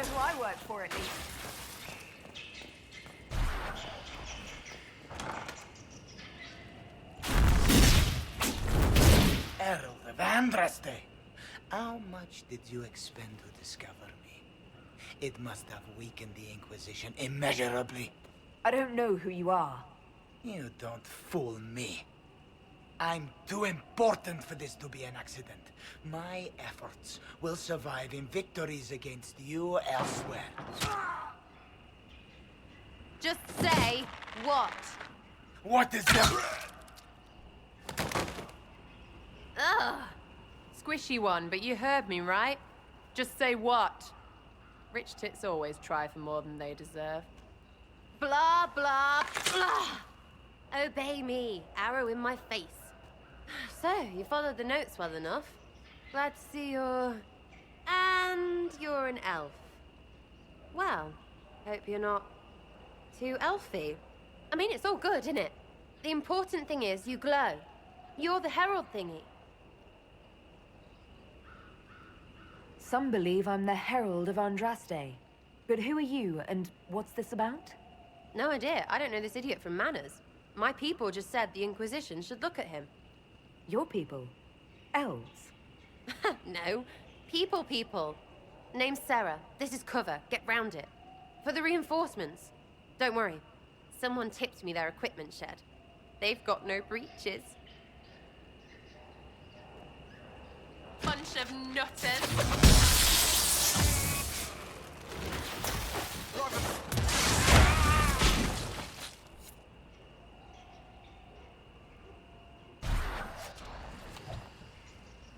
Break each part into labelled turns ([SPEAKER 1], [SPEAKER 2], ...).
[SPEAKER 1] know who I work for, at least.
[SPEAKER 2] Herald of Andraste! How much did you expend to discover me? It must have weakened the Inquisition immeasurably.
[SPEAKER 1] I don't know who you are.
[SPEAKER 2] You don't fool me. I'm too important for this to be an accident. My efforts will survive in victories against you elsewhere.
[SPEAKER 3] Just say what?
[SPEAKER 2] What is that?
[SPEAKER 3] Ugh. Squishy one, but you heard me, right? Just say what? Rich tits always try for more than they deserve. Blah, blah, blah. Obey me. Arrow in my face. So, you followed the notes well enough. Glad to see you're... And you're an elf. Well, hope you're not too elfy. I mean, it's all good, isn't it? The important thing is you glow. You're the herald thingy.
[SPEAKER 1] Some believe I'm the Herald of Andraste. But who are you, and what's this about?
[SPEAKER 3] No idea. I don't know this idiot from Manners. My people just said the Inquisition should look at him.
[SPEAKER 1] Your people? Elves?
[SPEAKER 3] No. People. Name's Sarah. This is cover. Get round it. For the reinforcements. Don't worry. Someone tipped me their equipment shed. They've got no breaches. Bunch of nutters.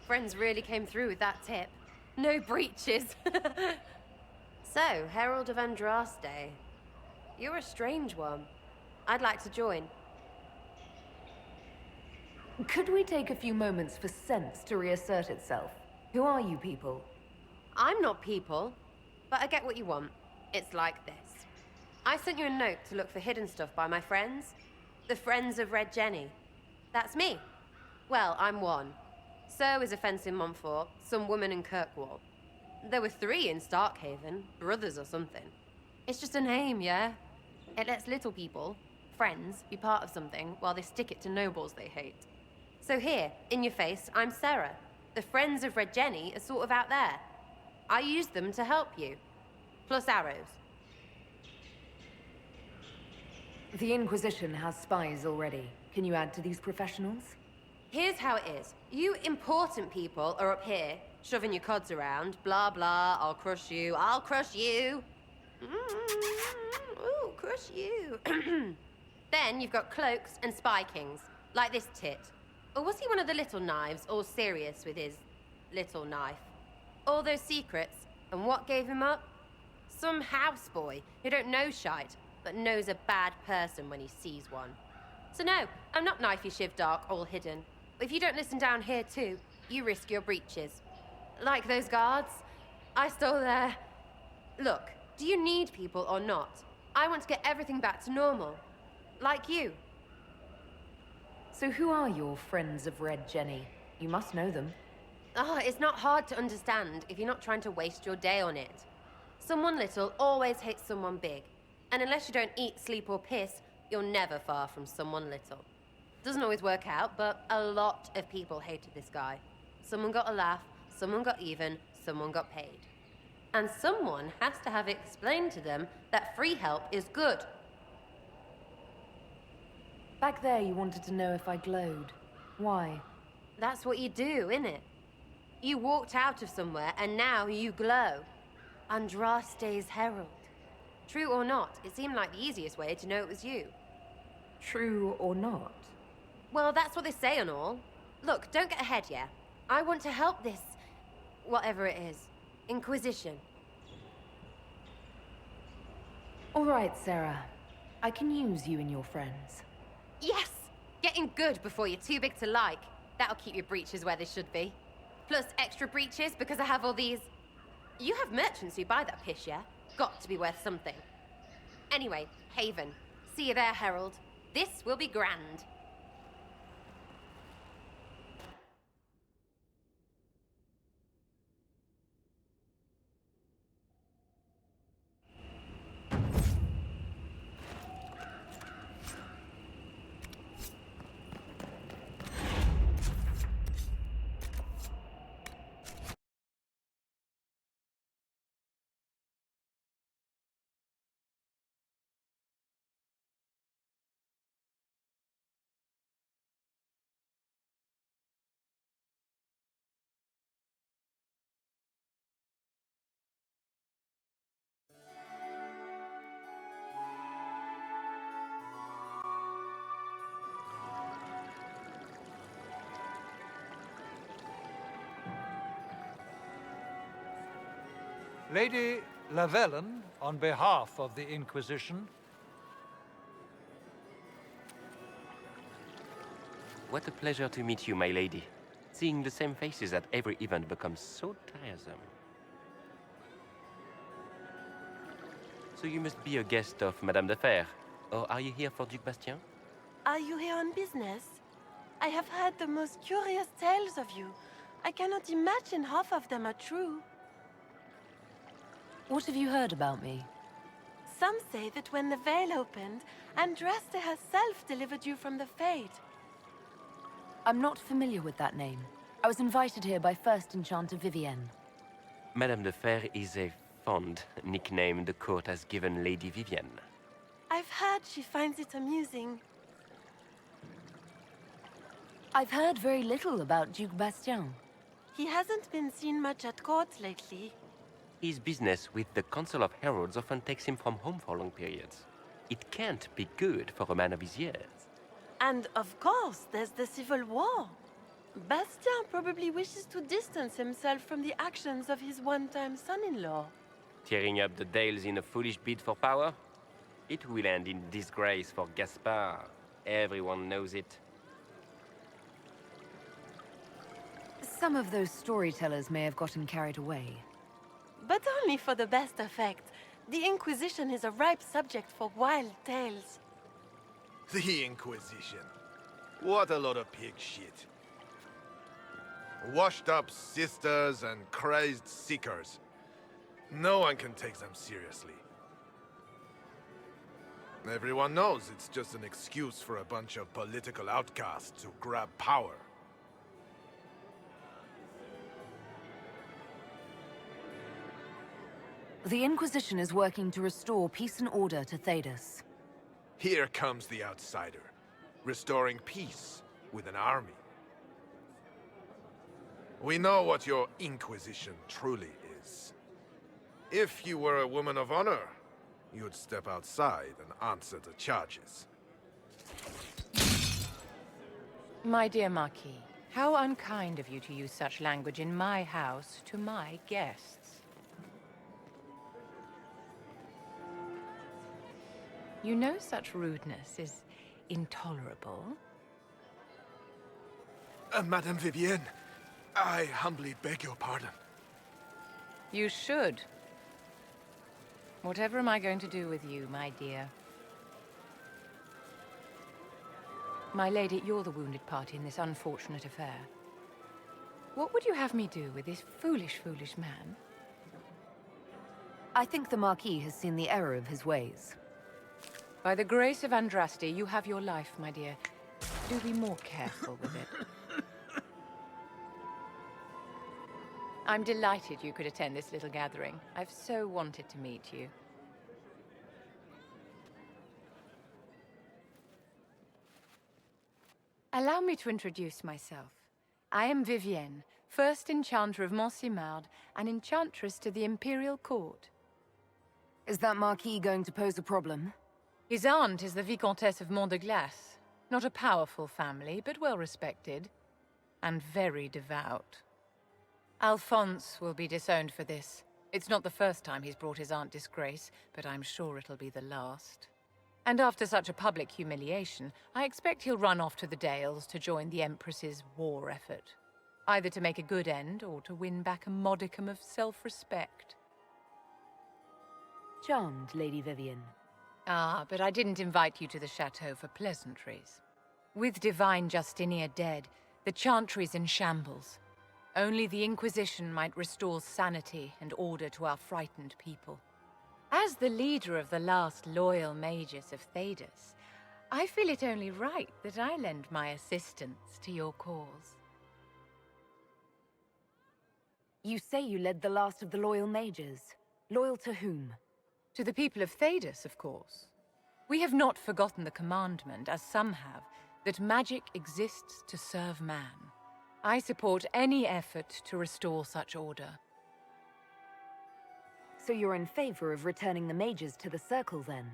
[SPEAKER 3] Friends really came through with that tip. No breaches. So, Herald of Andraste. You're a strange one. I'd like to join.
[SPEAKER 1] Could we take a few moments for sense to reassert itself? Who are you people?
[SPEAKER 3] I'm not people, but I get what you want. It's like this. I sent you a note to look for hidden stuff by my friends. The Friends of Red Jenny. That's me. Well, I'm one. So is a fence in Montfort, some woman in Kirkwall. There were 3 in Starkhaven, brothers or something. It's just a name, yeah? It lets little people, friends, be part of something while they stick it to nobles they hate. So here, in your face, I'm Sarah. The Friends of Red Jenny are sort of out there. I use them to help you. Plus arrows.
[SPEAKER 1] The Inquisition has spies already. Can you add to these professionals?
[SPEAKER 3] Here's how it is. You important people are up here, shoving your cods around. Blah, blah, I'll crush you. Ooh, crush you. Then you've got cloaks and spy kings, like this tit. Or was he one of the little knives, all serious with his little knife? All those secrets, and what gave him up? Some houseboy who don't know shite, but knows a bad person when he sees one. So no, I'm not knifey shiv dark, all hidden. If you don't listen down here too, you risk your breeches. Like those guards, I stole their... Look, do you need people or not? I want to get everything back to normal. Like you.
[SPEAKER 1] So who are your Friends of Red Jenny? You must know them.
[SPEAKER 3] Oh, it's not hard to understand if you're not trying to waste your day on it. Someone little always hates someone big. And unless you don't eat, sleep or piss, you're never far from someone little. Doesn't always work out, but a lot of people hated this guy. Someone got a laugh, someone got even, someone got paid. And someone has to have explained to them that free help is good.
[SPEAKER 1] Back there you wanted to know if I glowed. Why?
[SPEAKER 3] That's what you do, innit? You walked out of somewhere and now you glow. Andraste's herald. True or not, it seemed like the easiest way to know it was you.
[SPEAKER 1] True or not?
[SPEAKER 3] Well, that's what they say and all. Look, don't get ahead, yeah? I want to help this... whatever it is. Inquisition.
[SPEAKER 1] All right, Sarah. I can use you and your friends.
[SPEAKER 3] Yes! Getting good before you're too big to like. That'll keep your breeches where they should be. Plus extra breeches because I have all these... You have merchants who buy that piss, yeah? Got to be worth something. Anyway, Haven. See you there, Herald. This will be grand.
[SPEAKER 4] Lady Lavellen, on behalf of the Inquisition.
[SPEAKER 5] What a pleasure to meet you, my lady. Seeing the same faces at every event becomes so tiresome. So you must be a guest of Madame de Fer. Or are you here for Duc Bastien?
[SPEAKER 6] Are you here on business? I have heard the most curious tales of you. I cannot imagine half of them are true.
[SPEAKER 1] What have you heard about me?
[SPEAKER 6] Some say that when the veil opened, Andraste herself delivered you from the Fade.
[SPEAKER 1] I'm not familiar with that name. I was invited here by First Enchanter Vivienne.
[SPEAKER 5] Madame de Fer is a fond nickname the court has given Lady Vivienne.
[SPEAKER 6] I've heard she finds it amusing.
[SPEAKER 1] I've heard very little about Duc Bastien.
[SPEAKER 6] He hasn't been seen much at court lately.
[SPEAKER 5] His business with the Council of Heralds often takes him from home for long periods. It can't be good for a man of his years.
[SPEAKER 6] And of course, there's the Civil War. Bastien probably wishes to distance himself from the actions of his one-time son-in-law.
[SPEAKER 5] Tearing up the Dales in a foolish bid for power? It will end in disgrace for Gaspard. Everyone knows it.
[SPEAKER 1] Some of those storytellers may have gotten carried away.
[SPEAKER 6] But only for the best effect. The Inquisition is a ripe subject for wild tales.
[SPEAKER 7] The Inquisition. What a lot of pig shit. Washed up sisters and crazed seekers. No one can take them seriously. Everyone knows it's just an excuse for a bunch of political outcasts to grab power.
[SPEAKER 1] The Inquisition is working to restore peace and order to Thedas.
[SPEAKER 7] Here comes the outsider, restoring peace with an army. We know what your Inquisition truly is. If you were a woman of honor, you'd step outside and answer the charges.
[SPEAKER 8] My dear Marquis, how unkind of you to use such language in my house to my guests. You know such rudeness is intolerable.
[SPEAKER 7] Madame Vivienne, I humbly beg your pardon.
[SPEAKER 8] You should. Whatever am I going to do with you, my dear? My lady, you're the wounded party in this unfortunate affair. What would you have me do with this foolish, foolish man?
[SPEAKER 1] I think the Marquis has seen the error of his ways.
[SPEAKER 8] By the grace of Andraste, you have your life, my dear. Do be more careful with it. I'm delighted you could attend this little gathering. I've so wanted to meet you. Allow me to introduce myself. I am Vivienne, first enchanter of Montsimard and enchantress to the Imperial Court.
[SPEAKER 1] Is that Marquis going to pose a problem?
[SPEAKER 8] His aunt is the Vicomtesse of Mont de Glace. Not a powerful family, but well respected. And very devout. Alphonse will be disowned for this. It's not the first time he's brought his aunt disgrace, but I'm sure it'll be the last. And after such a public humiliation, I expect he'll run off to the Dales to join the Empress's war effort. Either to make a good end, or to win back a modicum of self-respect.
[SPEAKER 1] Charmed, Lady Vivienne.
[SPEAKER 8] Ah, but I didn't invite you to the chateau for pleasantries. With Divine Justinia dead, the Chantry's in shambles. Only the Inquisition might restore sanity and order to our frightened people. As the leader of the last loyal mages of Thedas, I feel it only right that I lend my assistance to your cause.
[SPEAKER 1] You say you led the last of the loyal mages. Loyal to whom?
[SPEAKER 8] To the people of Thedas, of course. We have not forgotten the commandment, as some have, that magic exists to serve man. I support any effort to restore such order.
[SPEAKER 1] So you're in favor of returning the mages to the Circle, then?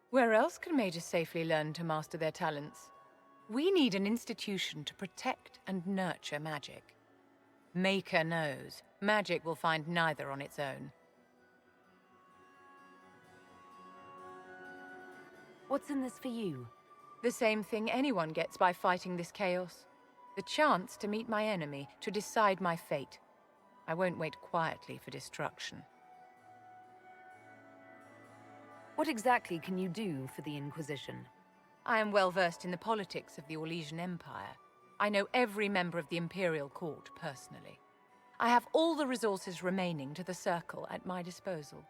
[SPEAKER 8] Where else can mages safely learn to master their talents? We need an institution to protect and nurture magic. Maker knows, magic will find neither on its own.
[SPEAKER 1] What's in this for you?
[SPEAKER 8] The same thing anyone gets by fighting this chaos. The chance to meet my enemy, to decide my fate. I won't wait quietly for destruction.
[SPEAKER 1] What exactly can you do for the Inquisition?
[SPEAKER 8] I am well versed in the politics of the Orlesian Empire. I know every member of the Imperial Court personally. I have all the resources remaining to the Circle at my disposal.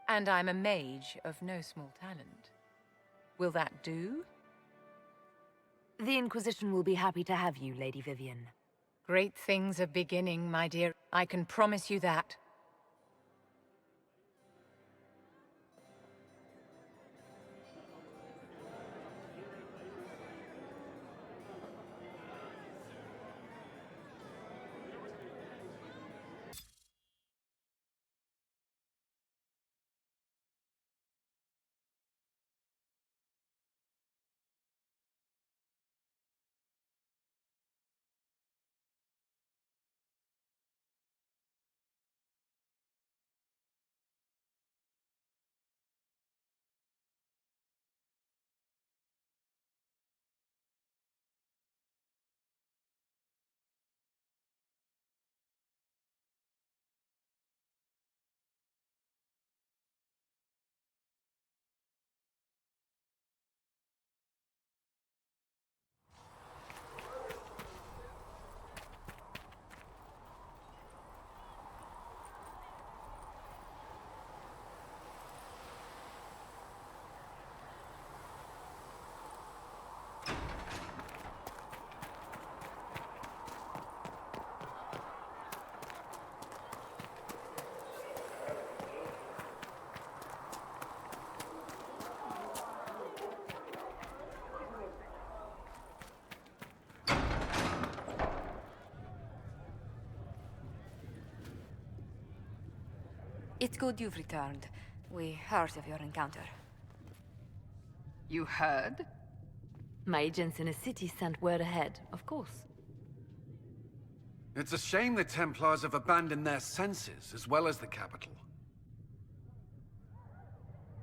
[SPEAKER 8] And I'm a mage of no small talent. Will that do?
[SPEAKER 1] The Inquisition will be happy to have you, Lady Vivian.
[SPEAKER 8] Great things are beginning, my dear. I can promise you that.
[SPEAKER 9] It's good you've returned. We heard of your encounter.
[SPEAKER 10] You heard?
[SPEAKER 1] My agents in the city sent word ahead, of course.
[SPEAKER 11] It's a shame the Templars have abandoned their senses, as well as the capital.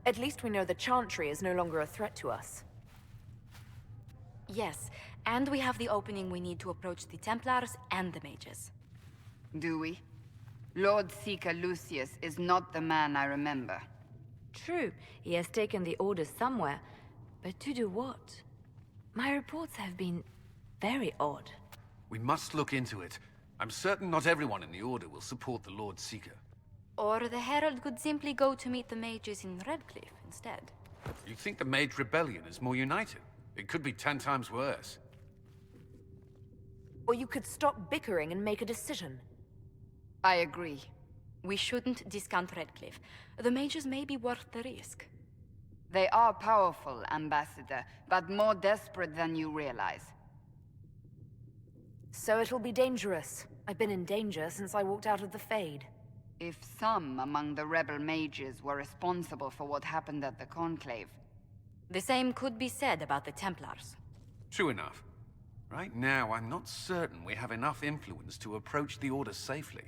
[SPEAKER 1] At least we know the Chantry is no longer a threat to us.
[SPEAKER 9] Yes, and we have the opening we need to approach the Templars and the mages.
[SPEAKER 10] Do we? Lord Seeker Lucius is not the man I remember.
[SPEAKER 1] True, he has taken the orders somewhere, but to do what? My reports have been very odd.
[SPEAKER 11] We must look into it. I'm certain not everyone in the Order will support the Lord Seeker.
[SPEAKER 9] Or the Herald could simply go to meet the mages in Redcliffe instead.
[SPEAKER 11] You think the Mage Rebellion is more united? It could be 10 times worse.
[SPEAKER 1] Or you could stop bickering and make a decision.
[SPEAKER 10] I agree.
[SPEAKER 9] We shouldn't discount Redcliffe. The mages may be worth the risk.
[SPEAKER 10] They are powerful, Ambassador, but more desperate than you realize.
[SPEAKER 1] So it'll be dangerous. I've been in danger since I walked out of the Fade.
[SPEAKER 10] If some among the rebel mages were responsible for what happened at the Conclave...
[SPEAKER 9] The same could be said about the Templars.
[SPEAKER 11] True enough. Right now, I'm not certain we have enough influence to approach the Order safely.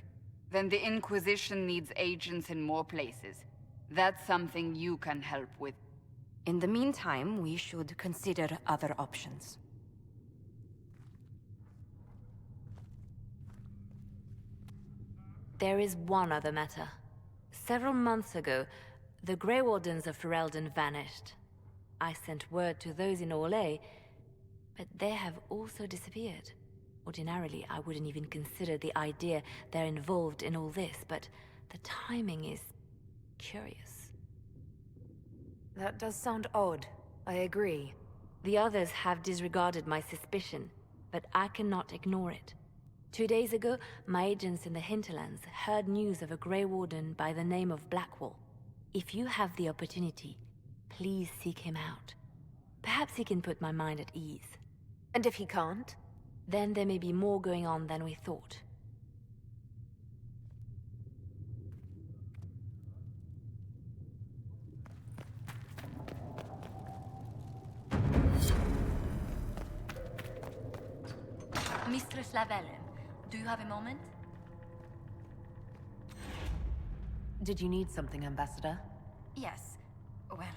[SPEAKER 10] Then the Inquisition needs agents in more places. That's something you can help with.
[SPEAKER 9] In the meantime, we should consider other options.
[SPEAKER 1] There is one other matter. Several months ago, the Grey Wardens of Ferelden vanished. I sent word to those in Orlais, but they have also disappeared. Ordinarily, I wouldn't even consider the idea they're involved in all this, but the timing is curious. That does sound odd. I agree. The others have disregarded my suspicion, but I cannot ignore it. 2 days ago, my agents in the hinterlands heard news of a Grey Warden by the name of Blackwall. If you have the opportunity, please seek him out. Perhaps he can put my mind at ease. And if he can't? Then there may be more going on than we thought.
[SPEAKER 9] Mistress Lavelle, do you have a moment?
[SPEAKER 1] Did you need something, Ambassador?
[SPEAKER 9] Yes. Well,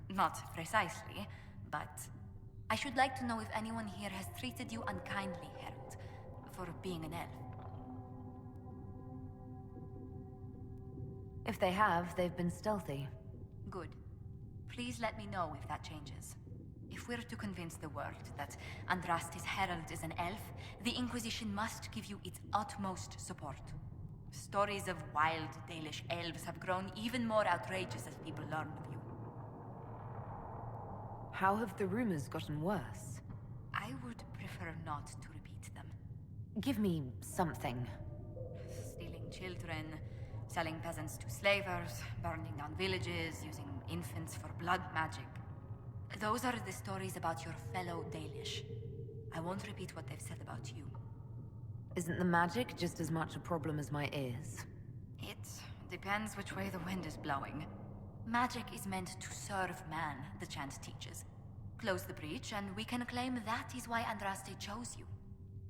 [SPEAKER 9] not precisely.
[SPEAKER 12] But I should like to know if anyone here has treated you unkindly, Herald, for being an elf.
[SPEAKER 1] If they have, they've been stealthy.
[SPEAKER 12] Good. Please let me know if that changes. If we're to convince the world that Andraste's Herald is an elf, the Inquisition must give you its utmost support. Stories of wild Dalish elves have grown even more outrageous as people learn of you.
[SPEAKER 1] How have the rumors gotten worse?
[SPEAKER 12] I would prefer not to repeat them.
[SPEAKER 1] Give me something.
[SPEAKER 12] Stealing children, selling peasants to slavers, burning down villages, using infants for blood magic. Those are the stories about your fellow Dalish. I won't repeat what they've said about you.
[SPEAKER 1] Isn't the magic just as much a problem as my ears?
[SPEAKER 12] It depends which way the wind is blowing. Magic is meant to serve man, the chant teaches. Close the breach, and we can claim that is why Andraste chose you.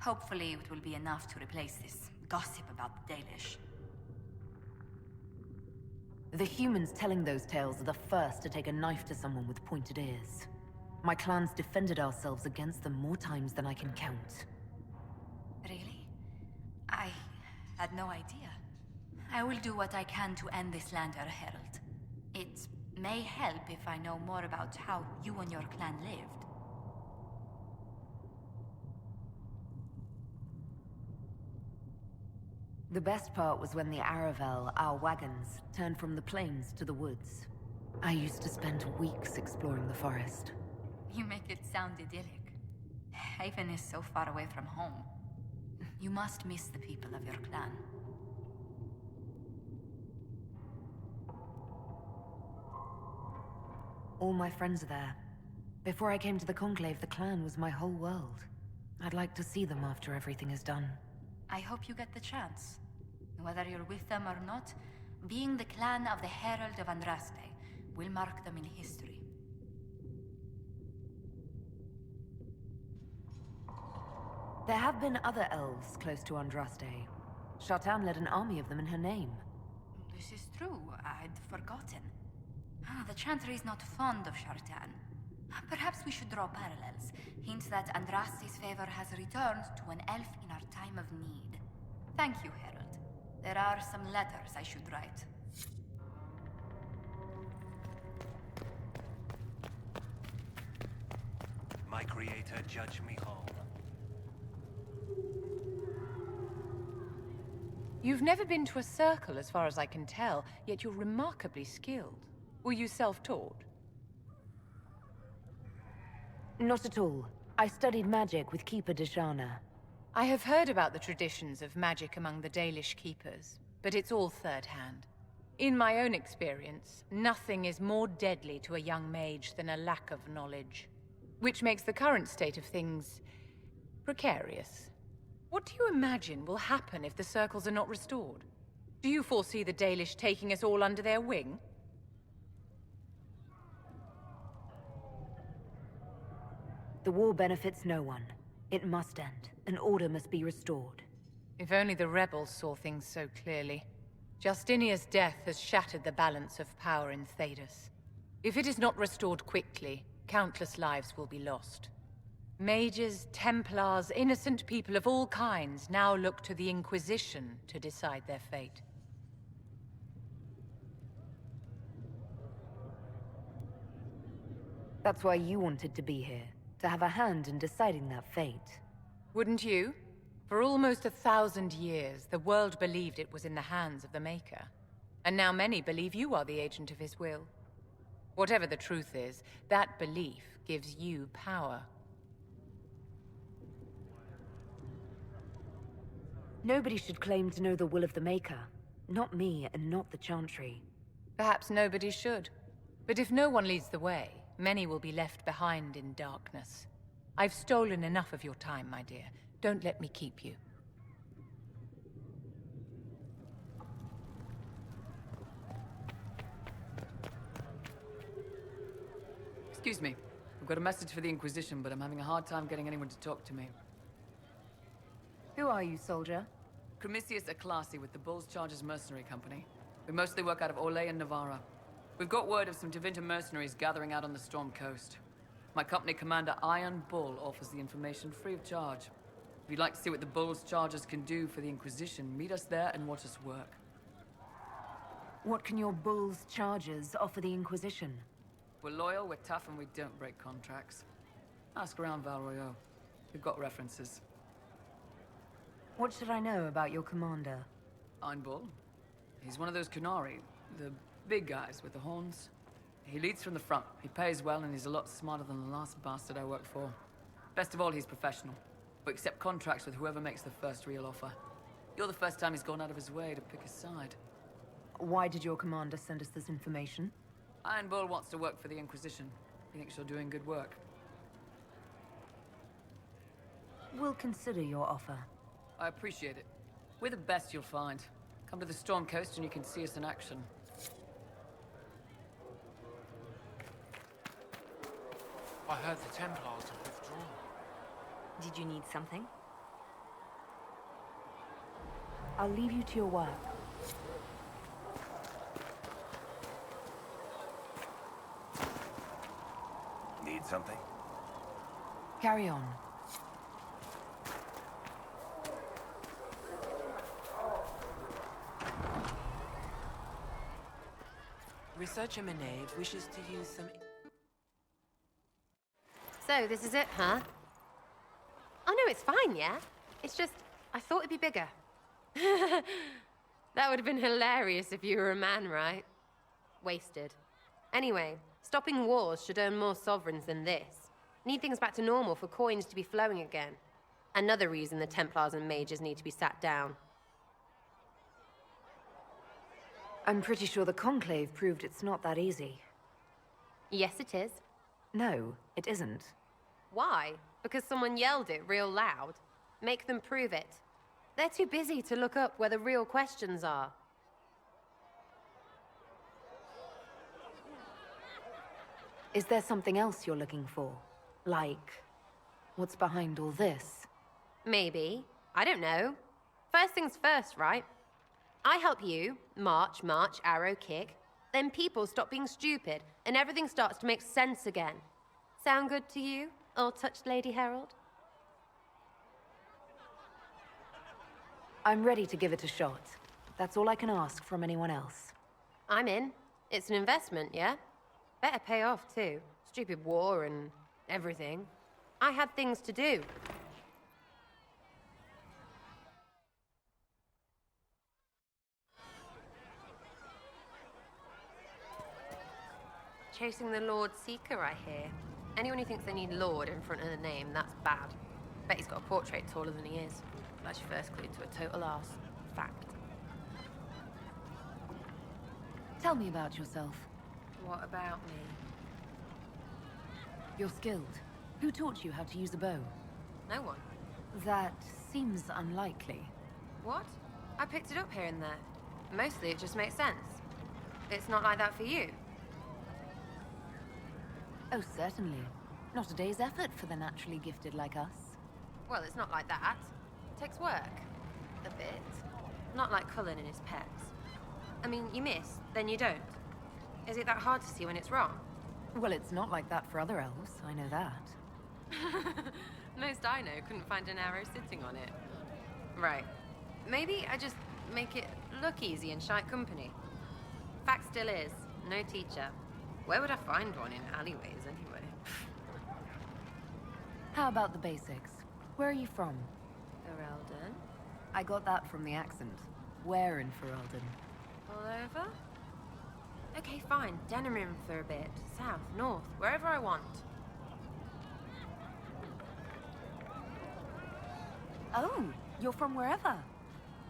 [SPEAKER 12] Hopefully it will be enough to replace this gossip about the Dalish.
[SPEAKER 1] The humans telling those tales are the first to take a knife to someone with pointed ears. My clans defended ourselves against them more times than I can count.
[SPEAKER 12] Really? I had no idea. I will do what I can to end this slander, Herald. It may help if I know more about how you and your clan lived.
[SPEAKER 1] The best part was when the Aravel, our wagons, turned from the plains to the woods. I used to spend weeks exploring the forest.
[SPEAKER 12] You make it sound idyllic. Haven is so far away from home. You must miss the people of your clan.
[SPEAKER 1] All my friends are there. Before I came to the Conclave, the clan was my whole world. I'd like to see them after everything is done.
[SPEAKER 12] I hope you get the chance. Whether you're with them or not, being the clan of the Herald of Andraste will mark them in history.
[SPEAKER 1] There have been other elves close to Andraste. Shartan led an army of them in her name.
[SPEAKER 12] This is true. I'd forgotten. The Chantry is not fond of Shartan. Perhaps we should draw parallels. Hint that Andraste's favor has returned to an elf in our time of need. Thank you, Herald. There are some letters I should write.
[SPEAKER 13] My creator, judge me whole.
[SPEAKER 8] You've never been to a circle, as far as I can tell, yet you're remarkably skilled. Were you self-taught?
[SPEAKER 1] Not at all. I studied magic with Keeper Deshana.
[SPEAKER 8] I have heard about the traditions of magic among the Dalish keepers, but it's all third-hand. In my own experience, nothing is more deadly to a young mage than a lack of knowledge, which makes the current state of things precarious. What do you imagine will happen if the circles are not restored? Do you foresee the Dalish taking us all under their wing?
[SPEAKER 1] The war benefits no one. It must end, and order must be restored.
[SPEAKER 8] If only the rebels saw things so clearly. Justinia's death has shattered the balance of power in Thedas. If it is not restored quickly, countless lives will be lost. Mages, Templars, innocent people of all kinds now look to the Inquisition to decide their fate.
[SPEAKER 1] That's why you wanted to be here, to have a hand in deciding that fate.
[SPEAKER 8] Wouldn't you? For almost 1,000 years, the world believed it was in the hands of the Maker. And now many believe you are the agent of his will. Whatever the truth is, that belief gives you power.
[SPEAKER 1] Nobody should claim to know the will of the Maker. Not me, and not the Chantry.
[SPEAKER 8] Perhaps nobody should. But if no one leads the way, many will be left behind in darkness. I've stolen enough of your time, my dear. Don't let me keep you.
[SPEAKER 14] Excuse me. I've got a message for the Inquisition, but I'm having a hard time getting anyone to talk to me.
[SPEAKER 1] Who are you, soldier?
[SPEAKER 14] Cremisius Aclasi with the Bulls Chargers Mercenary Company. We mostly work out of Olay and Navarra. We've got word of some Tevinter mercenaries gathering out on the Storm Coast. My company commander, Iron Bull, offers the information free of charge. If you'd like to see what the Bull's charges can do for the Inquisition, meet us there and watch us work.
[SPEAKER 15] What can your Bull's charges offer the Inquisition?
[SPEAKER 14] We're loyal, we're tough, and we don't break contracts. Ask around Val Royeaux. We've got references.
[SPEAKER 15] What should I know about your commander?
[SPEAKER 14] Iron Bull. He's one of those Kunari, the big guys with the horns. He leads from the front. He pays well, and he's a lot smarter than the last bastard I worked for. Best of all, he's professional. We accept contracts with whoever makes the first real offer. You're the first time he's gone out of his way to pick his side.
[SPEAKER 15] Why did your commander send us this information?
[SPEAKER 14] Iron Bull wants to work for the Inquisition. He thinks you're doing good work.
[SPEAKER 15] We'll consider your offer.
[SPEAKER 14] I appreciate it. We're the best you'll find. Come to the Storm Coast and you can see us in action.
[SPEAKER 16] I heard the Templars have withdrawn.
[SPEAKER 1] Did you need something?
[SPEAKER 15] I'll leave you to your work.
[SPEAKER 17] Need something?
[SPEAKER 15] Carry on.
[SPEAKER 18] Researcher Menave wishes to use some...
[SPEAKER 3] So, this is it, huh? Oh no, it's fine, yeah? It's just, I thought it'd be bigger. That would have been hilarious if you were a man, right? Wasted. Anyway, stopping wars should earn more sovereigns than this. Need things back to normal for coins to be flowing again. Another reason the Templars and mages need to be sat down.
[SPEAKER 15] I'm pretty sure the Conclave proved it's not that easy.
[SPEAKER 3] Yes, it is.
[SPEAKER 15] No, it isn't.
[SPEAKER 3] Why? Because someone yelled it real loud? Make them prove it. They're too busy to look up where the real questions are.
[SPEAKER 15] Is there something else you're looking for? Like, what's behind all this?
[SPEAKER 3] Maybe. I don't know. First things first, right? I help you, march, arrow, kick. Then people stop being stupid, and everything starts to make sense again. Sound good to you, all-touched Lady Herald?
[SPEAKER 15] I'm ready to give it a shot. That's all I can ask from anyone else.
[SPEAKER 3] I'm in. It's an investment, yeah? Better pay off, too. Stupid war and everything. I had things to do. Chasing the Lord Seeker, I hear. Anyone who thinks they need Lord in front of the name, that's bad. Bet he's got a portrait taller than he is. That's your first clue to a total arse. Fact.
[SPEAKER 15] Tell me about yourself.
[SPEAKER 3] What about me?
[SPEAKER 15] You're skilled. Who taught you how to use a bow?
[SPEAKER 3] No one.
[SPEAKER 15] That seems unlikely.
[SPEAKER 3] What? I picked it up here and there. Mostly it just makes sense. It's not like that for you.
[SPEAKER 15] Oh, certainly. Not a day's effort for the naturally gifted like us.
[SPEAKER 3] Well, it's not like that. It takes work. A bit. Not like Cullen and his pets. I mean, you miss, then you don't. Is it that hard to see when it's wrong?
[SPEAKER 15] Well, it's not like that for other elves, I know that.
[SPEAKER 3] Most I know couldn't find an arrow sitting on it. Right. Maybe I just make it look easy in shite company. Fact still is, no teacher. Where would I find one in alleyways, anyway?
[SPEAKER 15] How about the basics? Where are you from?
[SPEAKER 3] Ferelden?
[SPEAKER 15] I got that from the accent. Where in Ferelden?
[SPEAKER 3] All over? Okay, fine. Denerim for a bit. South, north, wherever I want.
[SPEAKER 15] Oh, you're from wherever.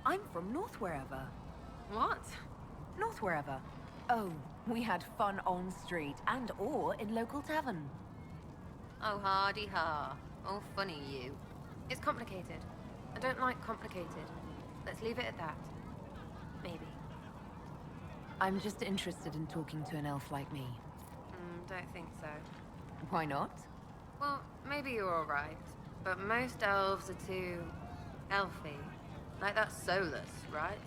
[SPEAKER 15] I'm from north wherever.
[SPEAKER 3] What?
[SPEAKER 15] North wherever. Oh, we had fun on street and or in local tavern.
[SPEAKER 3] Oh, hardy ha. Oh, funny you. It's complicated. I don't like complicated. Let's leave it at that. Maybe.
[SPEAKER 15] I'm just interested in talking to an elf like me.
[SPEAKER 3] Don't think so.
[SPEAKER 15] Why not?
[SPEAKER 3] Well, maybe you're all right. But most elves are too... elfy. Like that Solus, right?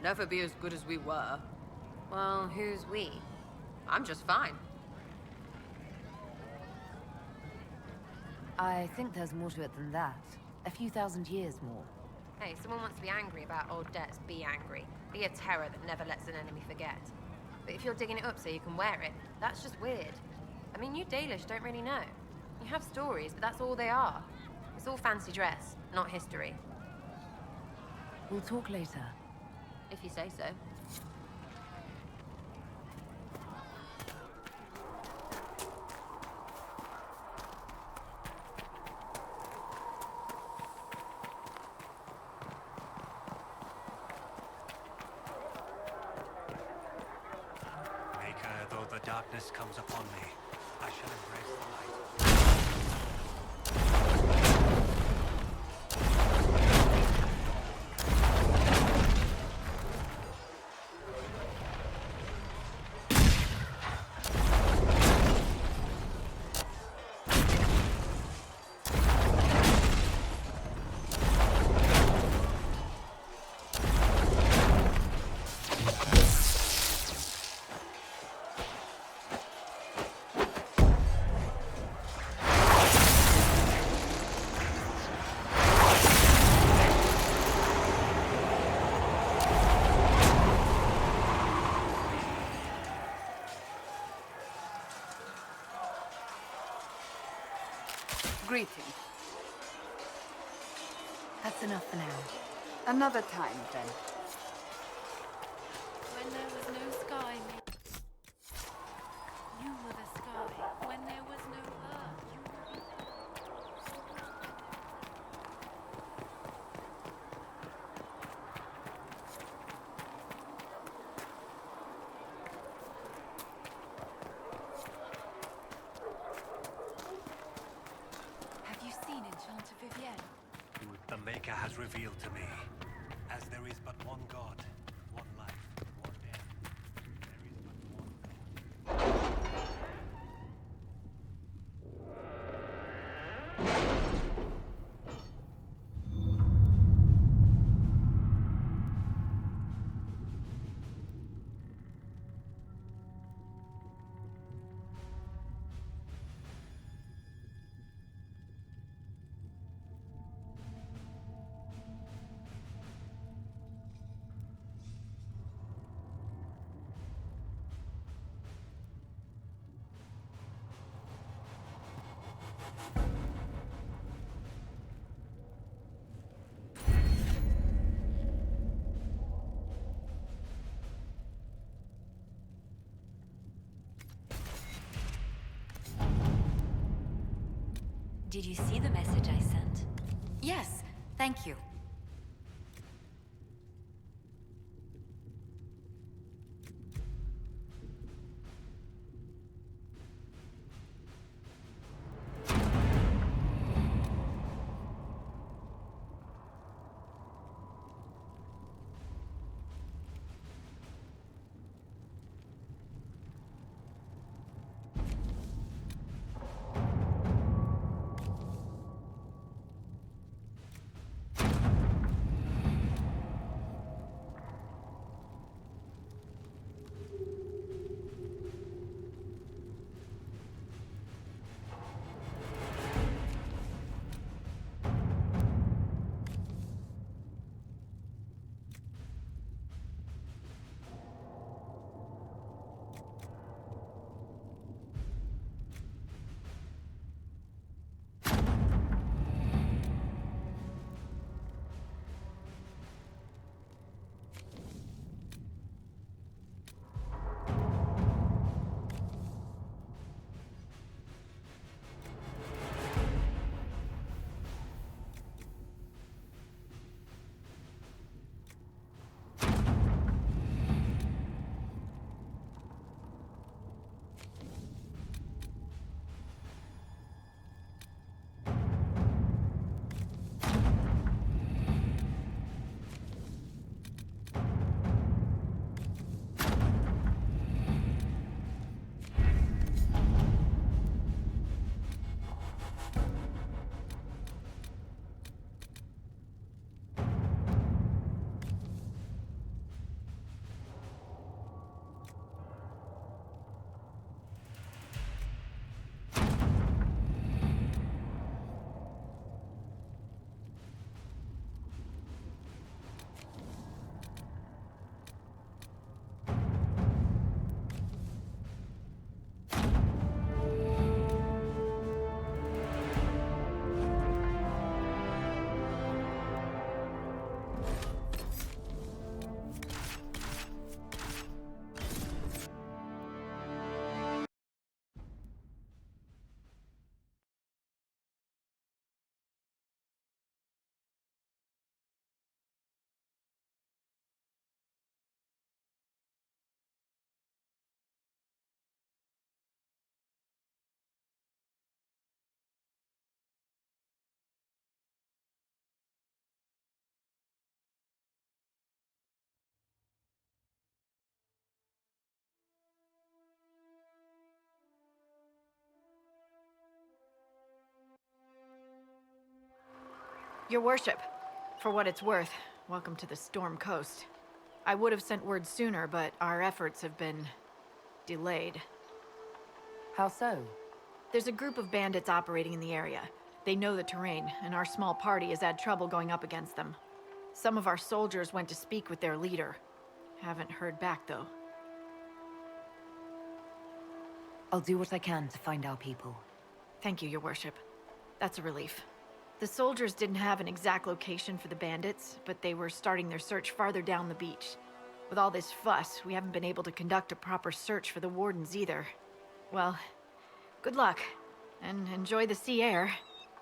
[SPEAKER 3] Never be as good as we were. Well, who's we? I'm just fine.
[SPEAKER 15] I think there's more to it than that. A few thousand years more.
[SPEAKER 3] Hey, someone wants to be angry about old debts, be angry. Be a terror that never lets an enemy forget. But if you're digging it up so you can wear it, that's just weird. I mean, you Dalish don't really know. You have stories, but that's all they are. It's all fancy dress, not history.
[SPEAKER 15] We'll talk later.
[SPEAKER 3] If you say so.
[SPEAKER 13] Maker, though the darkness comes upon me, I shall embrace the light.
[SPEAKER 10] Greetings.
[SPEAKER 15] That's enough for now.
[SPEAKER 10] Another time, then.
[SPEAKER 9] When there was no sky, you were the sky. When there was no earth, you were the
[SPEAKER 12] Have you seen Enchanter Vivienne?
[SPEAKER 13] The Maker has revealed to me, as there is but one God, one life, one death. There is but one God.
[SPEAKER 1] Did you see the message I sent?
[SPEAKER 12] Yes, thank you.
[SPEAKER 17] Your worship, for what it's worth, welcome to the Storm Coast. I would have sent word sooner, but our efforts have been delayed.
[SPEAKER 15] How so?
[SPEAKER 17] There's a group of bandits operating in the area. They know the terrain, and our small party has had trouble going up against them. Some of our soldiers went to speak with their leader. Haven't heard back, though.
[SPEAKER 15] I'll do what I can to find our people.
[SPEAKER 17] Thank you, Your Worship. That's a relief. The soldiers didn't have an exact location for the bandits, but they were starting their search farther down the beach. With all this fuss, we haven't been able to conduct a proper search for the wardens either. Well, good luck, and enjoy the sea air.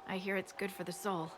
[SPEAKER 17] I hear it's good for the soul.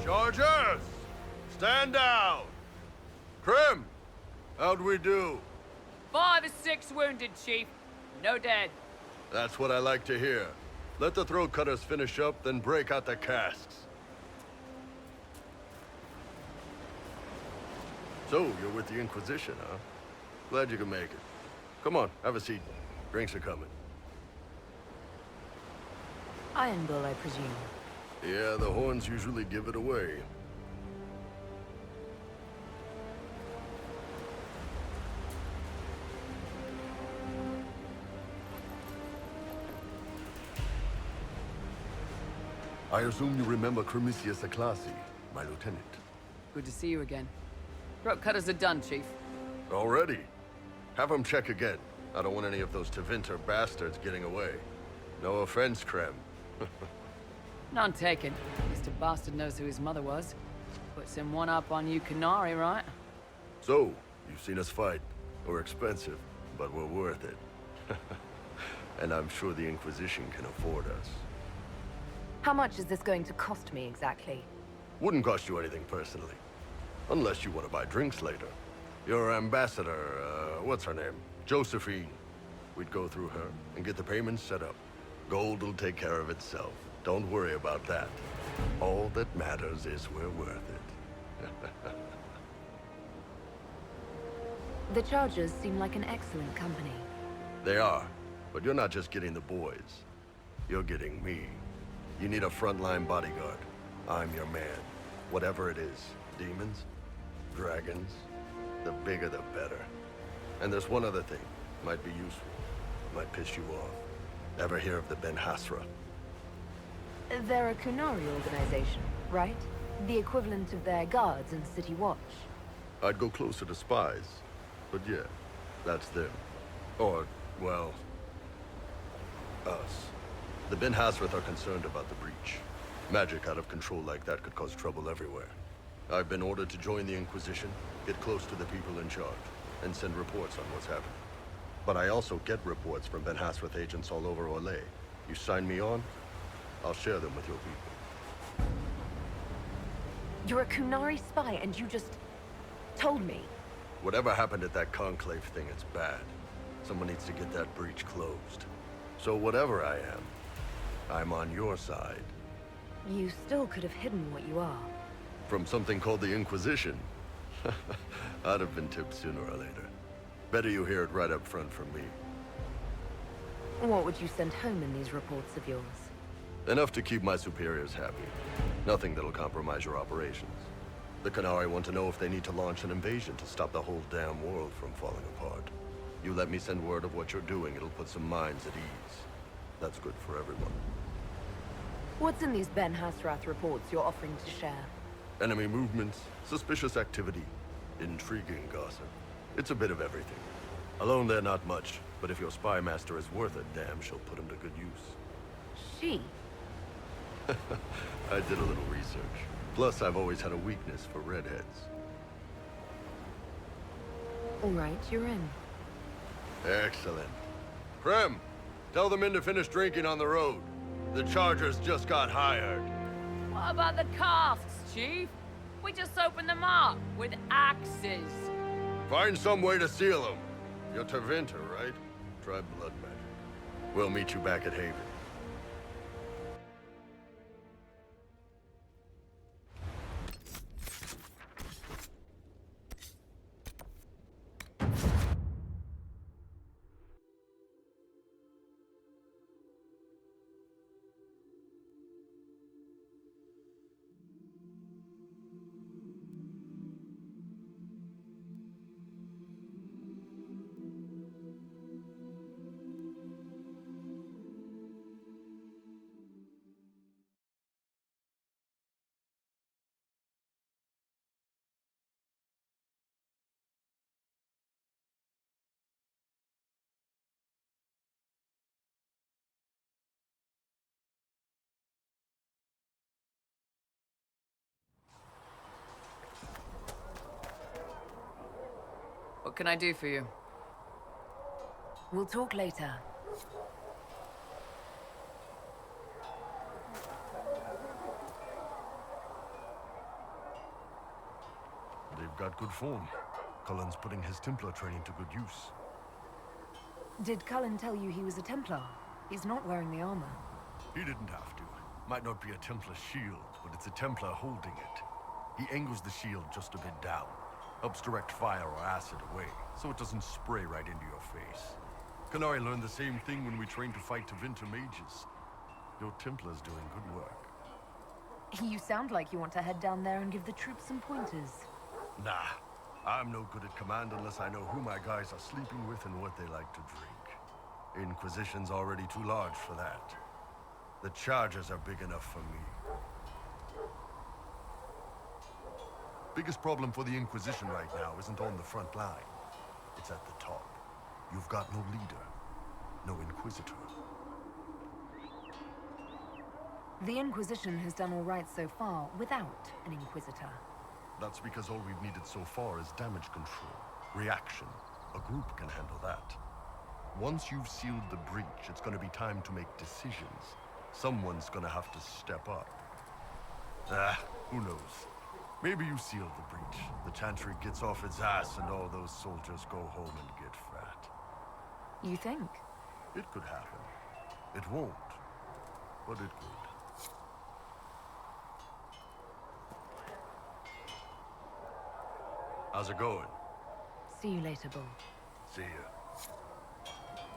[SPEAKER 7] Chargers! Stand down! Krim! How'd we do?
[SPEAKER 14] 5 or 6 wounded, Chief. No dead.
[SPEAKER 7] That's what I like to hear. Let the throat cutters finish up, then break out the casks. So, you're with the Inquisition, huh? Glad you could make it. Come on, have a seat. Drinks are coming.
[SPEAKER 15] Iron Bull, I presume.
[SPEAKER 7] Yeah, the horns usually give it away. I assume you remember Cremisius Aclassi, my lieutenant.
[SPEAKER 14] Good to see you again. Throat cutters are done, Chief.
[SPEAKER 7] Already? Have them check again. I don't want any of those Tevinter bastards getting away. No offense, Krem.
[SPEAKER 14] None taken. Mr. Bastard knows who his mother was. Puts him one up on you Canary, right?
[SPEAKER 7] So, you've seen us fight. We're expensive, but we're worth it. And I'm sure the Inquisition can afford us.
[SPEAKER 15] How much is this going to cost me exactly?
[SPEAKER 7] Wouldn't cost you anything personally. Unless you want to buy drinks later. Your ambassador, what's her name? Josephine. We'd go through her and get the payments set up. Gold will take care of itself. Don't worry about that. All that matters is we're worth it.
[SPEAKER 15] The Chargers seem like an excellent company.
[SPEAKER 7] They are, but you're not just getting the boys. You're getting me. You need a frontline bodyguard. I'm your man. Whatever it is. Demons? Dragons? The bigger the better. And there's one other thing. Might be useful. Might piss you off. Ever hear of the Ben Hasra?
[SPEAKER 15] They're a Kunari organization, right? The equivalent of their guards and City Watch.
[SPEAKER 7] I'd go closer to spies. But yeah, that's them. Or, well, us. The Ben Hasrath are concerned about the breach. Magic out of control like that could cause trouble everywhere. I've been ordered to join the Inquisition, get close to the people in charge, and send reports on what's happening. But I also get reports from Ben Hasrath agents all over Orlais. You sign me on, I'll share them with your people.
[SPEAKER 15] You're a Kunari spy and you just told me.
[SPEAKER 7] Whatever happened at that Conclave thing, it's bad. Someone needs to get that breach closed. So whatever I am, I'm on your side.
[SPEAKER 15] You still could have hidden what you are.
[SPEAKER 7] From something called the Inquisition. I'd have been tipped sooner or later. Better you hear it right up front from me.
[SPEAKER 15] What would you send home in these reports of yours?
[SPEAKER 7] Enough to keep my superiors happy. Nothing that'll compromise your operations. The Qunari want to know if they need to launch an invasion to stop the whole damn world from falling apart. You let me send word of what you're doing, it'll put some minds at ease. That's good for everyone.
[SPEAKER 15] What's in these Ben Hasrath reports you're offering to share?
[SPEAKER 7] Enemy movements, suspicious activity, intriguing gossip. It's a bit of everything. Alone they're not much, but if your spy master is worth a damn, she'll put him to good use.
[SPEAKER 15] She?
[SPEAKER 7] I did a little research. Plus, I've always had a weakness for redheads.
[SPEAKER 15] All right, you're in.
[SPEAKER 7] Excellent. Krem, tell the men to finish drinking on the road. The Chargers just got hired.
[SPEAKER 14] What about the casks, Chief? We just opened them up with axes.
[SPEAKER 7] Find some way to seal them. You're Tervinter, right? Try blood magic. We'll meet you back at Haven.
[SPEAKER 14] What can I do for you?
[SPEAKER 15] We'll talk later.
[SPEAKER 7] They've got good form. Cullen's putting his Templar training to good use.
[SPEAKER 15] Did Cullen tell you he was a Templar? He's not wearing the armor.
[SPEAKER 7] He didn't have to. Might not be a Templar shield, but it's a Templar holding it. He angles the shield just a bit down. Helps direct fire or acid away, so it doesn't spray right into your face. Qunari learned the same thing when we trained to fight Tevinter mages. Your Templar's doing good work.
[SPEAKER 15] You sound like you want to head down there and give the troops some pointers.
[SPEAKER 7] Nah, I'm no good at command unless I know who my guys are sleeping with and what they like to drink. Inquisition's already too large for that. The Chargers are big enough for me. Biggest problem for the Inquisition right now isn't on the front line. It's at the top. You've got no leader, no Inquisitor.
[SPEAKER 15] The Inquisition has done all right so far without an Inquisitor.
[SPEAKER 7] That's because all we've needed so far is damage control, reaction. A group can handle that. Once you've sealed the breach, it's gonna be time to make decisions. Someone's gonna have to step up. Who knows? Maybe you seal the breach. The Chantry gets off its ass and all those soldiers go home and get fat.
[SPEAKER 15] You think?
[SPEAKER 7] It could happen. It won't, but it could. How's it going?
[SPEAKER 15] See you later, Bull.
[SPEAKER 7] See ya.